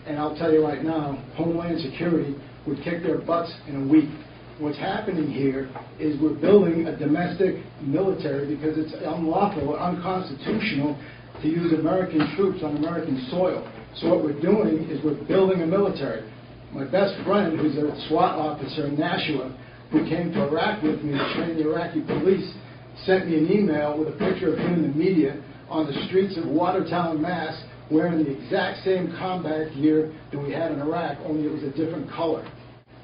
and I'll tell you right now, Homeland Security would kick their butts in a week. What's happening here is we're building a domestic military because it's unlawful or unconstitutional to use American troops on American soil. So what we're doing is we're building a military. My best friend, who's a SWAT officer in Nashua, who came to Iraq with me to train the Iraqi police, sent me an email with a picture of him in the media on the streets of Watertown, Mass., wearing the exact same combat gear that we had in Iraq, only it was a different color.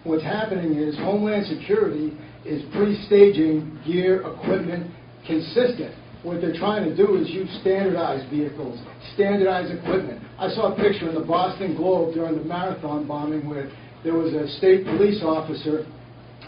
What's happening is Homeland Security is pre-staging gear, equipment, consistent. What they're trying to do is use standardized vehicles, standardized equipment. I saw a picture in the Boston Globe during the marathon bombing where there was a state police officer.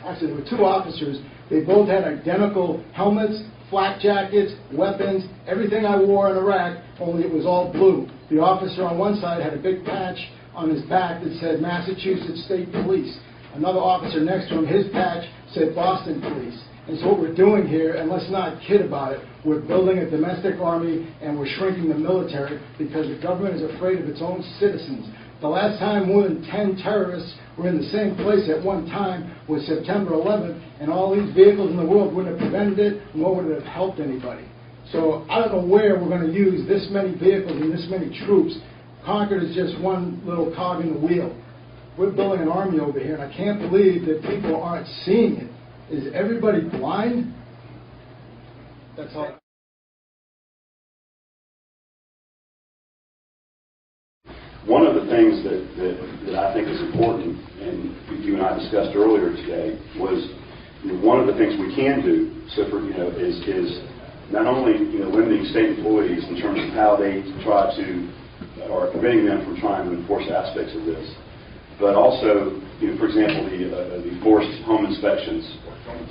Actually, there were two officers. They both had identical helmets, flak jackets, weapons, everything I wore in Iraq, only it was all blue. The officer on one side had a big patch on his back that said Massachusetts State Police. Another officer next to him, his patch said Boston Police. And so what we're doing here, and let's not kid about it, we're building a domestic army and we're shrinking the military because the government is afraid of its own citizens. The last time more than 10 terrorists were in the same place at one time was September 11th, and all these vehicles in the world wouldn't have prevented it, nor would it have helped anybody. So I don't know where we're going to use this many vehicles and this many troops. Concord is just one little cog in the wheel. We're building an army over here, and I can't believe that people aren't seeing it. Is everybody blind? That's all. One of the things that I think is important, and you and I discussed earlier today, was one of the things we can do. So, is not only limiting state employees in terms of how they try to, or preventing them from trying to enforce aspects of this, but also, for example, the forced home inspections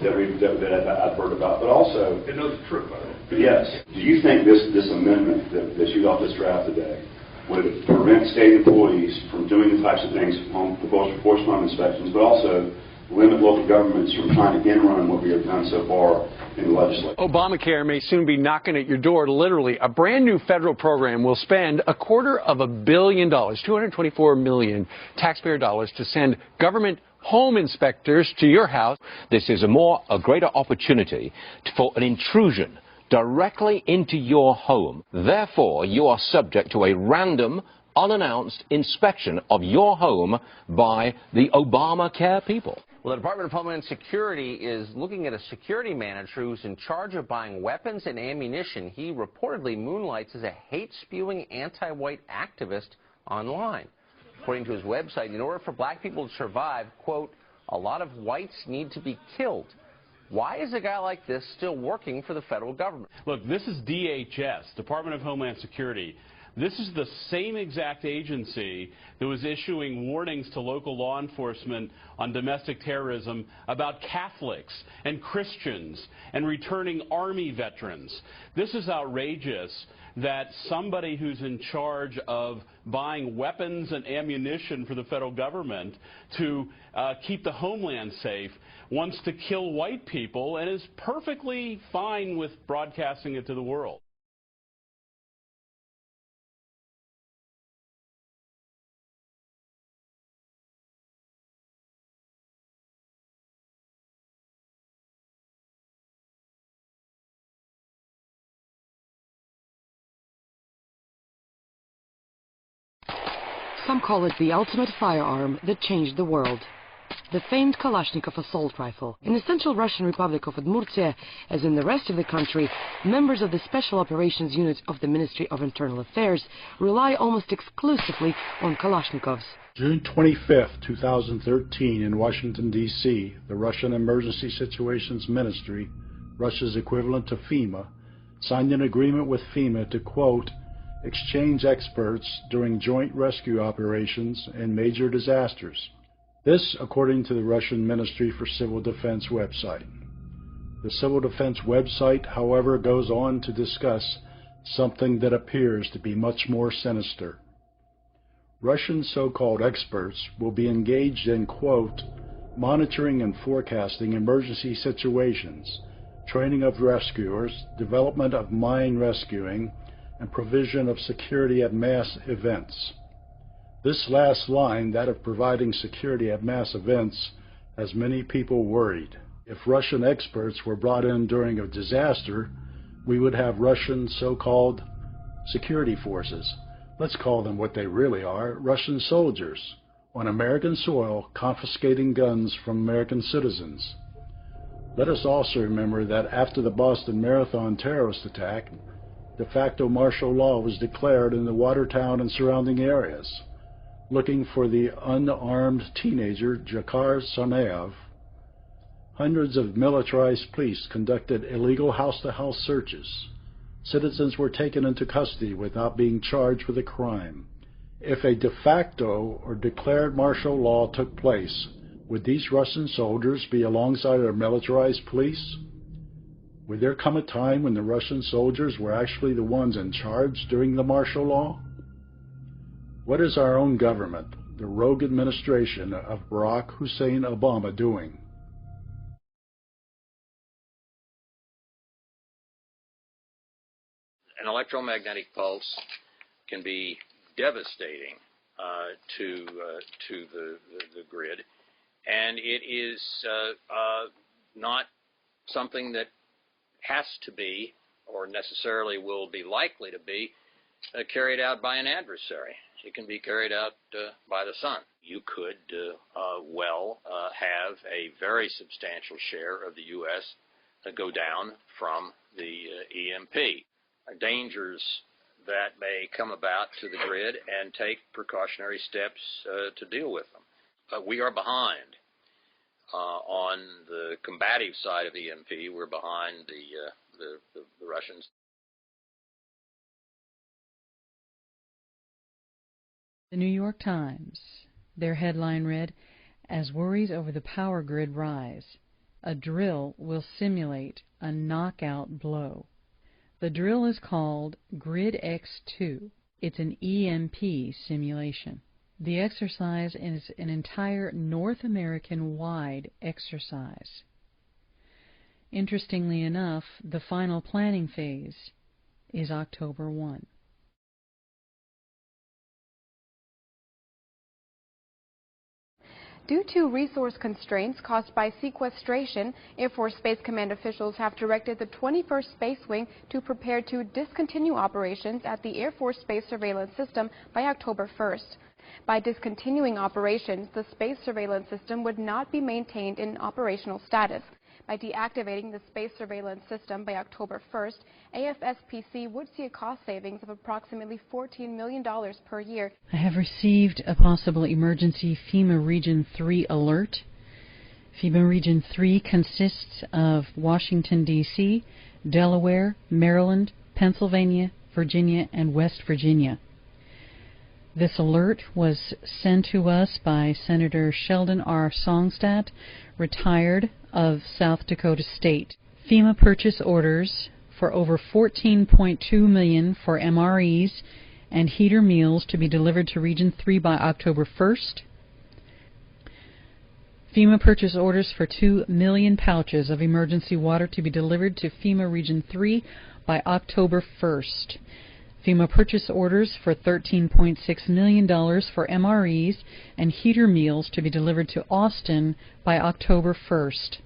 that I've heard about, but also. And those are true, by the way. Yes. Do you think this amendment that you got this draft today would prevent state employees from doing the types of things, forced home inspections, but also limit local governments from trying to end-run what we have done so far in the legislature? Obamacare may soon be knocking at your door, literally. A brand new federal program will spend $250 million, $224 million taxpayer dollars to send government home inspectors to your house. This is a greater opportunity for an intrusion directly into your home. Therefore, you are subject to a random, unannounced inspection of your home by the Obamacare people. Well, the Department of Homeland Security is looking at a security manager who's in charge of buying weapons and ammunition. He reportedly moonlights as a hate-spewing anti-white activist online. According to his website, in order for black people to survive, quote, a lot of whites need to be killed. Why is a guy like this still working for the federal government? Look, this is DHS, Department of Homeland Security. This is the same exact agency that was issuing warnings to local law enforcement on domestic terrorism about Catholics and Christians and returning Army veterans. This is outrageous that somebody who's in charge of buying weapons and ammunition for the federal government to keep the homeland safe wants to kill white people and is perfectly fine with broadcasting it to the world. Some call it the ultimate firearm that changed the world. The famed Kalashnikov assault rifle. In the Central Russian Republic of Udmurtia, as in the rest of the country, members of the Special Operations Unit of the Ministry of Internal Affairs rely almost exclusively on Kalashnikovs. June 25, 2013, in Washington, D.C., the Russian Emergency Situations Ministry, Russia's equivalent to FEMA, signed an agreement with FEMA to, quote, exchange experts during joint rescue operations and major disasters. This, according to the Russian Ministry for Civil Defense website. The Civil Defense website, however, goes on to discuss something that appears to be much more sinister. Russian so-called experts will be engaged in, quote, monitoring and forecasting emergency situations, training of rescuers, development of mine rescuing, and provision of security at mass events. This last line, that of providing security at mass events, has many people worried. If Russian experts were brought in during a disaster, we would have Russian so-called security forces. Let's call them what they really are, Russian soldiers, on American soil confiscating guns from American citizens. Let us also remember that after the Boston Marathon terrorist attack, de facto martial law was declared in the Watertown and surrounding areas. Looking for the unarmed teenager Jakar Sarnaev, hundreds of militarized police conducted illegal house-to-house searches. Citizens were taken into custody without being charged with a crime. If a de facto or declared martial law took place, would these Russian soldiers be alongside our militarized police? Would there come a time when the Russian soldiers were actually the ones in charge during the martial law? What is our own government, the rogue administration of Barack Hussein Obama, doing? An electromagnetic pulse can be devastating to the grid, and it is not something that has to be or necessarily will be likely to be carried out by an adversary. It can be carried out by the sun. You could have a very substantial share of the U.S. Go down from the EMP. Dangers that may come about to the grid and take precautionary steps to deal with them. But we are behind. On the combative side of EMP, we're behind the Russians. The New York Times, their headline read, "As worries over the power grid rise, a drill will simulate a knockout blow." The drill is called Grid X2. It's an EMP simulation. The exercise is an entire North American-wide exercise. Interestingly enough, the final planning phase is October 1. Due to resource constraints caused by sequestration, Air Force Space Command officials have directed the 21st Space Wing to prepare to discontinue operations at the Air Force Space Surveillance System by October 1st. By discontinuing operations, the space surveillance system would not be maintained in operational status. By deactivating the space surveillance system by October 1st, AFSPC would see a cost savings of approximately $14 million per year. I have received a possible emergency FEMA Region 3 alert. FEMA Region 3 consists of Washington, D.C., Delaware, Maryland, Pennsylvania, Virginia, and West Virginia. This alert was sent to us by Senator Sheldon R. Songstad, retired, of South Dakota State. FEMA purchase orders for over $14.2 million for MREs and heater meals to be delivered to Region 3 by October 1st. FEMA purchase orders for 2 million pouches of emergency water to be delivered to FEMA Region 3 by October 1st. FEMA purchase orders for $13.6 million for MREs and heater meals to be delivered to Austin by October 1st.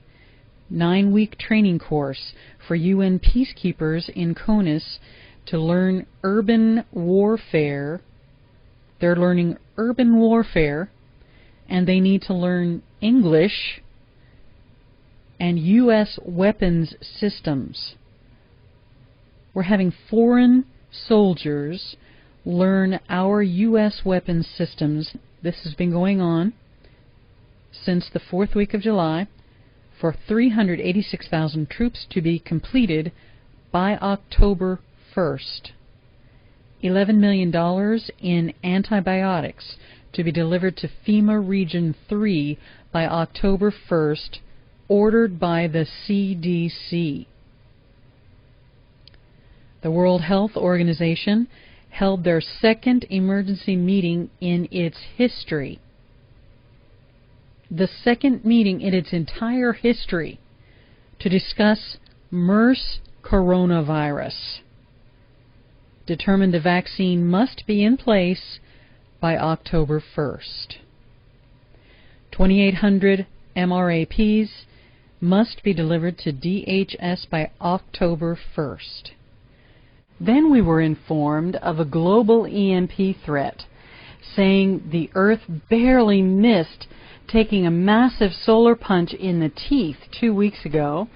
9-week training course for UN peacekeepers in CONUS to learn urban warfare. They're learning urban warfare, and they need to learn English and U.S. weapons systems. We're having foreign soldiers learn our U.S. weapons systems. This has been going on since the 4th week of July for 386,000 troops to be completed by October 1st. $11 million in antibiotics to be delivered to FEMA Region 3 by October 1st, ordered by the CDC. The World Health Organization held their second emergency meeting in its history. The second meeting in its entire history to discuss MERS coronavirus. Determined the vaccine must be in place by October 1st. 2,800 MRAPs must be delivered to DHS by October 1st. Then we were informed of a global EMP threat, saying the Earth barely missed taking a massive solar punch in the teeth 2 weeks ago,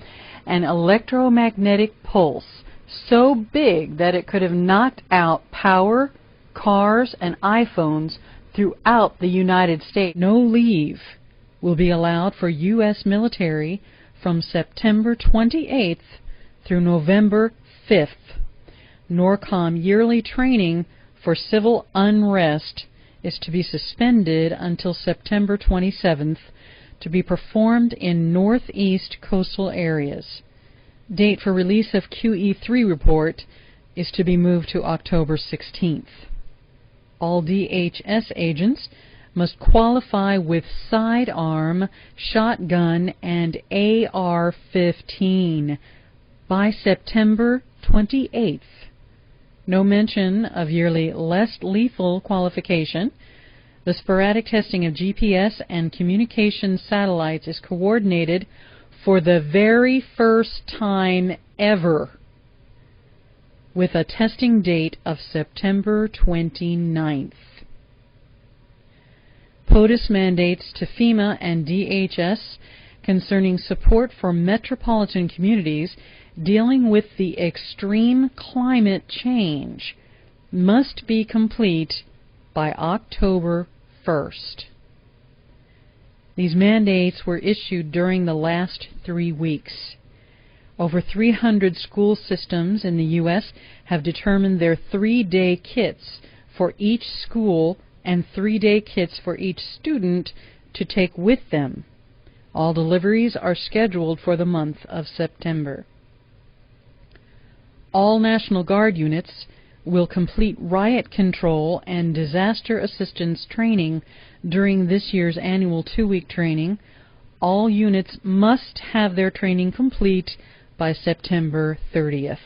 an electromagnetic pulse so big that it could have knocked out power, cars, and iPhones throughout the United States. No leave will be allowed for U.S. military from September 28th through November 5th. NORCOM yearly training for civil unrest is to be suspended until September 27th to be performed in northeast coastal areas. Date for release of QE3 report is to be moved to October 16th. All DHS agents must qualify with sidearm, shotgun, and AR-15 by September 28th. No mention of yearly less lethal qualification. The sporadic testing of GPS and communication satellites is coordinated for the very first time ever, with a testing date of September 29th. POTUS mandates to FEMA and DHS concerning support for metropolitan communities dealing with the extreme climate change must be complete by October 1st. These mandates were issued during the last 3 weeks. Over 300 school systems in the U.S. have determined their 3-day kits for each school and 3-day kits for each student to take with them. All deliveries are scheduled for the month of September. All National Guard units will complete riot control and disaster assistance training during this year's annual 2-week training. All units must have their training complete by September 30th.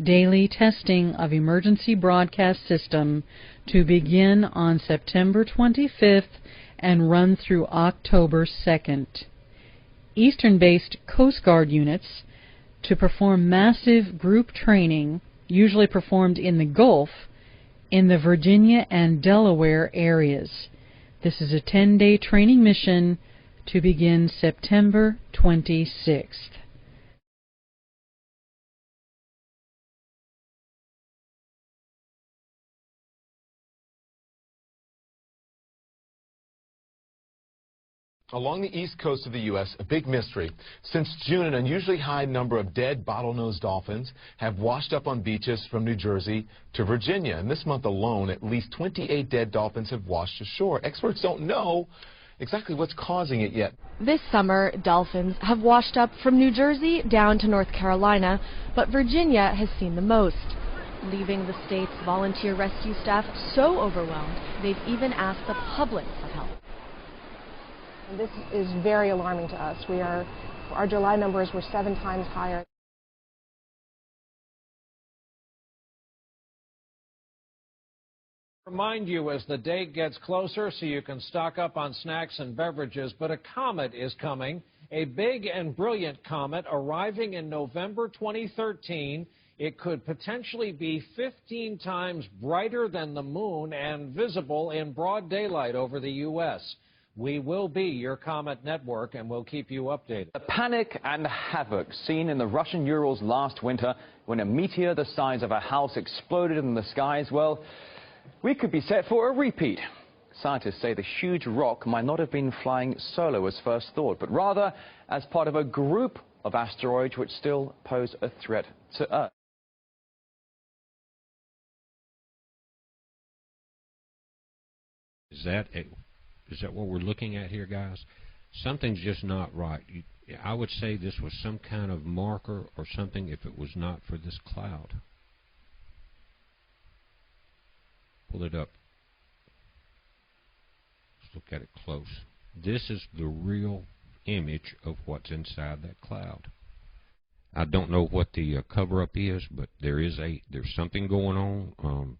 Daily testing of emergency broadcast system to begin on September 25th and run through October 2nd. Eastern-based Coast Guard units to perform massive group training, usually performed in the Gulf, in the Virginia and Delaware areas. This is a 10-day training mission to begin September 26th. Along the east coast of the U.S., a big mystery. Since June, an unusually high number of dead bottlenose dolphins have washed up on beaches from New Jersey to Virginia. And this month alone, at least 28 dead dolphins have washed ashore. Experts don't know exactly what's causing it yet. This summer, dolphins have washed up from New Jersey down to North Carolina, but Virginia has seen the most, leaving the state's volunteer rescue staff so overwhelmed they've even asked the public for help. This is very alarming to us. Our July numbers were 7 times higher. Remind you as the date gets closer so you can stock up on snacks and beverages, but a comet is coming, a big and brilliant comet arriving in November 2013. It could potentially be 15 times brighter than the moon and visible in broad daylight over the U.S. We will be your Comet Network, and we'll keep you updated. The panic and havoc seen in the Russian Urals last winter when a meteor the size of a house exploded in the skies, well, we could be set for a repeat. Scientists say the huge rock might not have been flying solo as first thought, but rather as part of a group of asteroids which still pose a threat to Earth. Is that what we're looking at here, guys? Something's just not right. I would say this was some kind of marker or something if it was not for this cloud. Pull it up. Let's look at it close. This is the real image of what's inside that cloud. I don't know what the cover-up is, but there's something going on.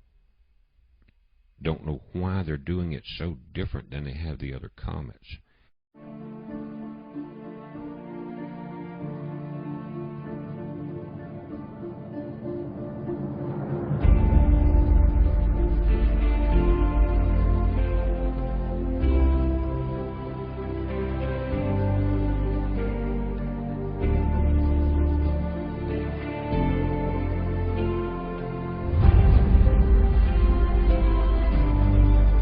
don't know why they're doing it so different than they have the other comets.